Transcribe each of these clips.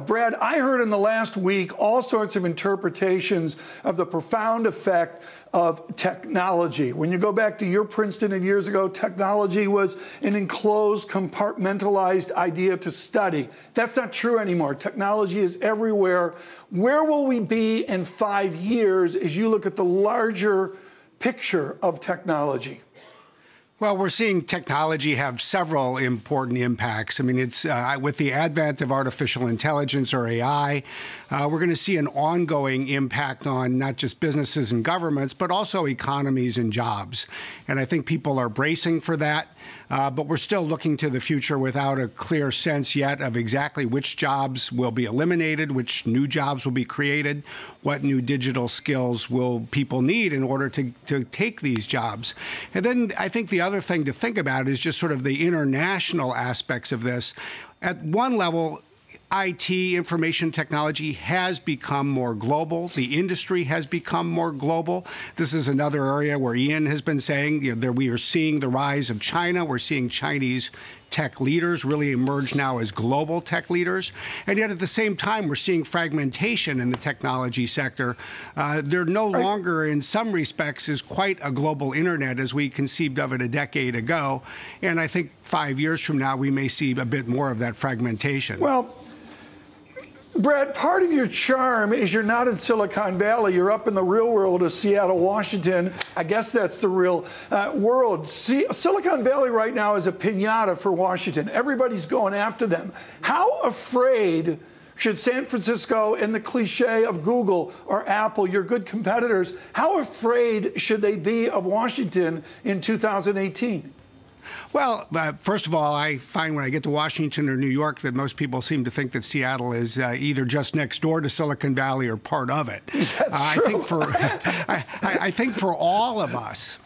Brad, I heard in the last week all sorts of interpretations of the profound effect of technology. When you go back to your Princeton of years ago, technology was an enclosed, compartmentalized idea to study. That's not true anymore. Technology is everywhere. Where will we be in 5 years as you look at the larger picture of technology? Well, we're seeing technology have several important impacts. I mean, it's with the advent of artificial intelligence or AI, we're going to see an ongoing impact on not just businesses and governments, but also economies and jobs. And I think people are bracing for that. But we're still looking to the future without a clear sense yet of exactly which jobs will be eliminated, which new jobs will be created, what new digital skills will people need in order to take these jobs. And then I think the other thing to think about is just sort of the international aspects of this. At one level, IT, information technology, has become more global. The industry has become more global. This is another area where Ian has been saying that we are seeing the rise of China. We're seeing Chinese tech leaders really emerge now as global tech leaders. And yet at the same time, we're seeing fragmentation in the technology sector. There no longer, in some respects, is quite a global internet as we conceived of it a decade ago. And I think 5 years from now, we may see a bit more of that fragmentation. Well, Brad, part of your charm is you're not in Silicon Valley. You're up in the real world of Seattle, Washington. I guess that's the real world. Silicon Valley right now is a piñata for Washington. Everybody's going after them. How afraid should San Francisco, and the cliche of Google or Apple, your good competitors, how afraid should they be of Washington in 2018? Well, first of all, I find when I get to Washington or New York that most people seem to think that Seattle is either just next door to Silicon Valley or part of it. That's true. I think for all of us,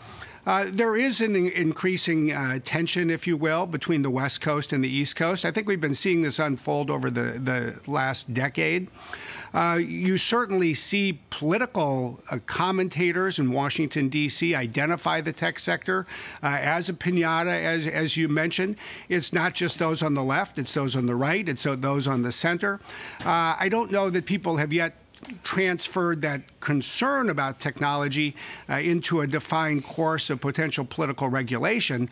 there is an increasing tension, if you will, between the West Coast and the East Coast. I think we've been seeing this unfold over the last decade. You certainly see political commentators in Washington, D.C. identify the tech sector as a piñata, as you mentioned. It's not just those on the left, it's those on the right, it's those on the center. I don't know that people have yet transferred that concern about technology into a defined course of potential political regulation,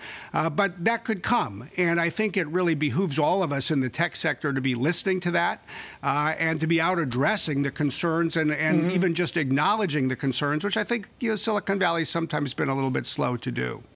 but that could come. And I think it really behooves all of us in the tech sector to be listening to that and to be out addressing the concerns and even just acknowledging the concerns, which I think Silicon Valley's sometimes been a little bit slow to do.